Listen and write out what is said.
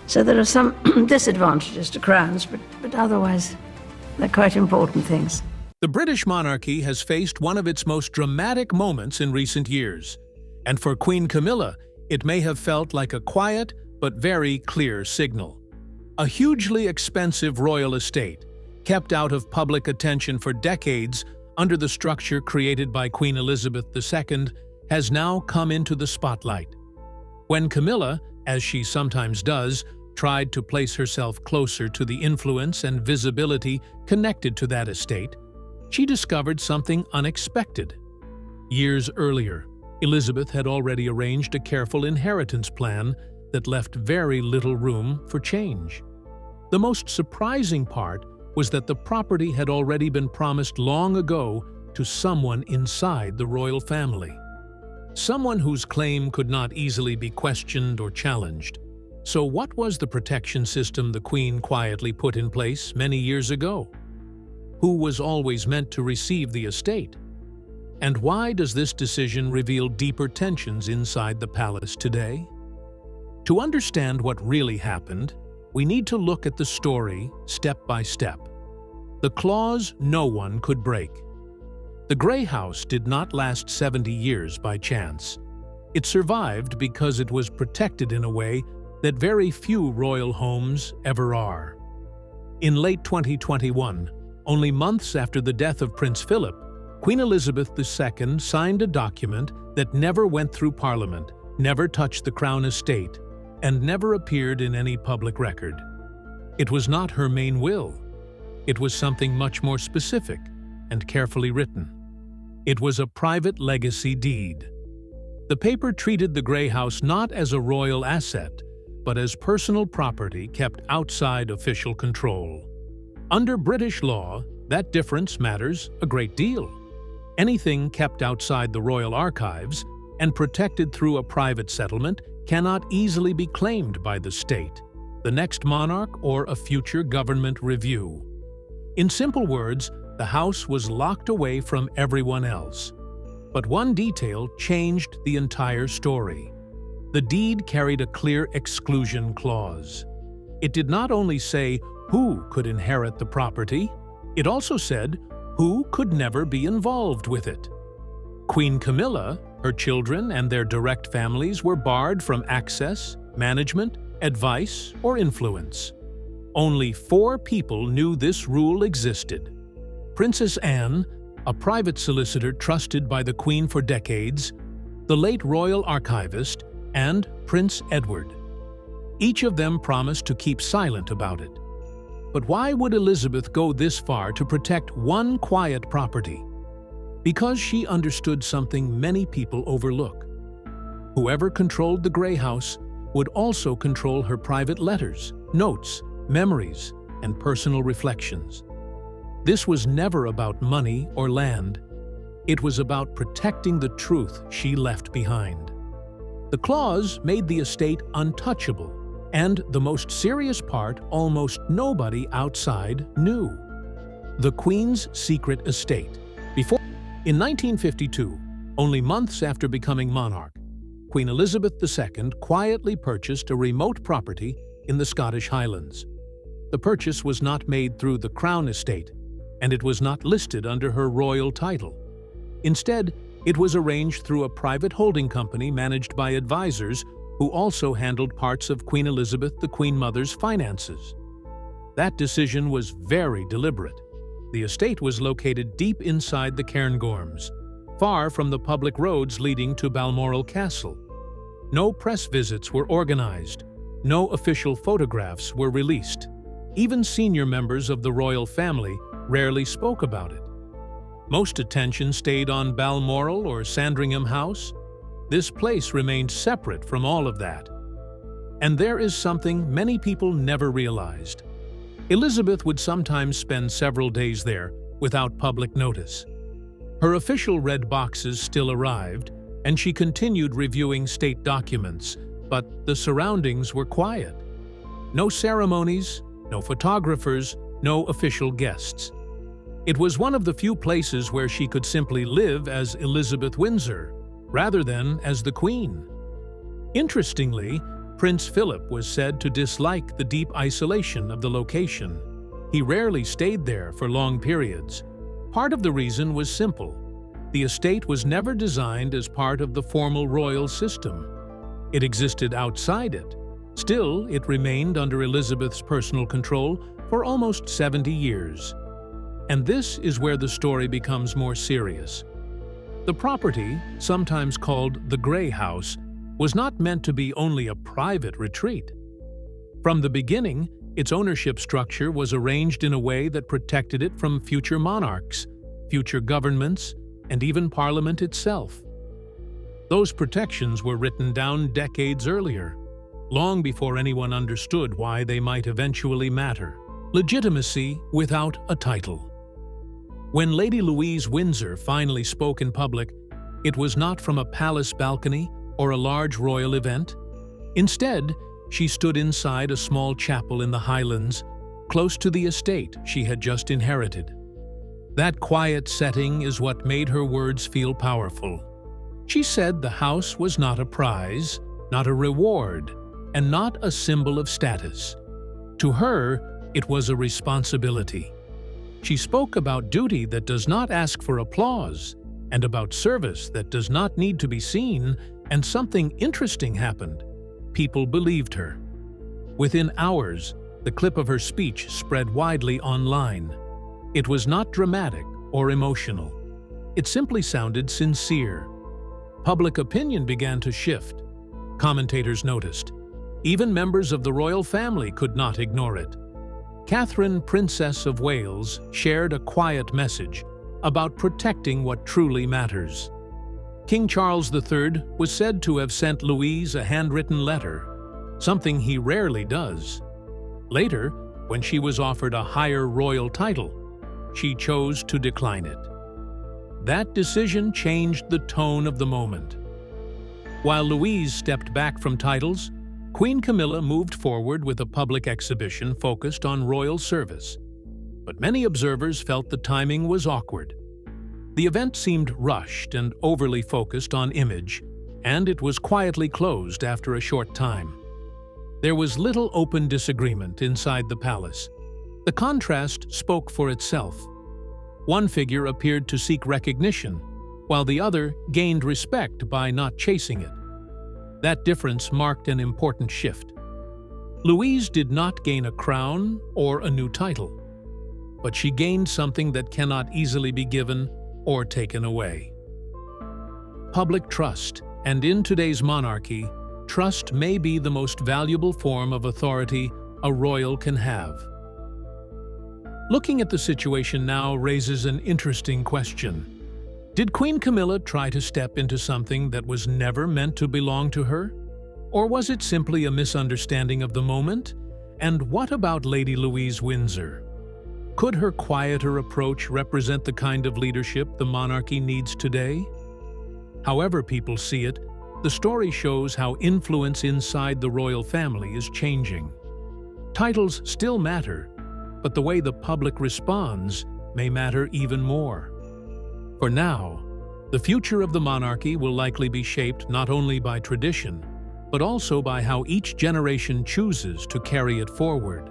So there are some disadvantages to crowns, but otherwise they're quite important things. The British monarchy has faced one of its most dramatic moments in recent years. And for Queen Camilla, it may have felt like a quiet but very clear signal. A hugely expensive royal estate, kept out of public attention for decades under the structure created by Queen Elizabeth II, has now come into the spotlight. When Camilla, as she sometimes does, tried to place herself closer to the influence and visibility connected to that estate, she discovered something unexpected. Years earlier, Elizabeth had already arranged a careful inheritance plan that left very little room for change. The most surprising part was that the property had already been promised long ago to someone inside the royal family. Someone whose claim could not easily be questioned or challenged. So what was the protection system the Queen quietly put in place many years ago? Who was always meant to receive the estate? And why does this decision reveal deeper tensions inside the palace today? To understand what really happened, we need to look at the story step by step. The clause no one could break. The Grey House did not last 70 years by chance. It survived because it was protected in a way that very few royal homes ever are. In late 2021, only months after the death of Prince Philip, Queen Elizabeth II signed a document that never went through Parliament, never touched the Crown estate, and never appeared in any public record. It was not her main will. It was something much more specific and carefully written. It was a private legacy deed. The paper treated the Grey House not as a royal asset, but as personal property kept outside official control. Under British law, that difference matters a great deal. Anything kept outside the royal archives and protected through a private settlement cannot easily be claimed by the state, the next monarch, or a future government review. In simple words, the house was locked away from everyone else. But one detail changed the entire story. The deed carried a clear exclusion clause. It did not only say who could inherit the property, it also said who could never be involved with it. Queen Camilla, her children, and their direct families were barred from access, management, advice, or influence. Only 4 people knew this rule existed: Princess Anne, a private solicitor trusted by the Queen for decades, the late royal archivist, and Prince Edward. Each of them promised to keep silent about it. But why would Elizabeth go this far to protect one quiet property? Because she understood something many people overlook. Whoever controlled the Grey House would also control her private letters, notes, memories, and personal reflections. This was never about money or land. It was about protecting the truth she left behind. The clause made the estate untouchable, and the most serious part, almost nobody outside knew. The Queen's secret estate. In 1952, only months after becoming monarch, Queen Elizabeth II quietly purchased a remote property in the Scottish Highlands. The purchase was not made through the Crown estate, and it was not listed under her royal title. Instead, it was arranged through a private holding company managed by advisors who also handled parts of Queen Elizabeth, the Queen Mother's finances. That decision was very deliberate. The estate was located deep inside the Cairngorms, far from the public roads leading to Balmoral Castle. No press visits were organized. No official photographs were released. Even senior members of the royal family rarely spoke about it. Most attention stayed on Balmoral or Sandringham House. This place remained separate from all of that. And there is something many people never realized. Elizabeth would sometimes spend several days there without public notice. Her official red boxes still arrived, and she continued reviewing state documents, but the surroundings were quiet. No ceremonies, no photographers, no official guests. It was one of the few places where she could simply live as Elizabeth Windsor, rather than as the Queen. Interestingly, Prince Philip was said to dislike the deep isolation of the location. He rarely stayed there for long periods. Part of the reason was simple. The estate was never designed as part of the formal royal system. It existed outside it. Still, it remained under Elizabeth's personal control for almost 70 years. And this is where the story becomes more serious. The property, sometimes called the Grey House, was not meant to be only a private retreat. From the beginning, its ownership structure was arranged in a way that protected it from future monarchs, future governments, and even Parliament itself. Those protections were written down decades earlier, long before anyone understood why they might eventually matter. Legitimacy without a title. When Lady Louise Windsor finally spoke in public, it was not from a palace balcony or a large royal event. Instead, she stood inside a small chapel in the Highlands, close to the estate she had just inherited. That quiet setting is what made her words feel powerful. She said the house was not a prize, not a reward, and not a symbol of status. To her, it was a responsibility. She spoke about duty that does not ask for applause, and about service that does not need to be seen, and something interesting happened. People believed her. Within hours, the clip of her speech spread widely online. It was not dramatic or emotional. It simply sounded sincere. Public opinion began to shift. Commentators noticed. Even members of the royal family could not ignore it. Catherine, Princess of Wales, shared a quiet message about protecting what truly matters. King Charles III was said to have sent Louise a handwritten letter, something he rarely does. Later, when she was offered a higher royal title, she chose to decline it. That decision changed the tone of the moment. While Louise stepped back from titles, Queen Camilla moved forward with a public exhibition focused on royal service. But many observers felt the timing was awkward. The event seemed rushed and overly focused on image, and it was quietly closed after a short time. There was little open disagreement inside the palace. The contrast spoke for itself. One figure appeared to seek recognition, while the other gained respect by not chasing it. That difference marked an important shift. Louise did not gain a crown or a new title, but she gained something that cannot easily be given or taken away. Public trust, and in today's monarchy, trust may be the most valuable form of authority a royal can have. Looking at the situation now raises an interesting question. Did Queen Camilla try to step into something that was never meant to belong to her? Or was it simply a misunderstanding of the moment? And what about Lady Louise Windsor? Could her quieter approach represent the kind of leadership the monarchy needs today? However people see it, the story shows how influence inside the royal family is changing. Titles still matter, but the way the public responds may matter even more. For now, the future of the monarchy will likely be shaped not only by tradition, but also by how each generation chooses to carry it forward.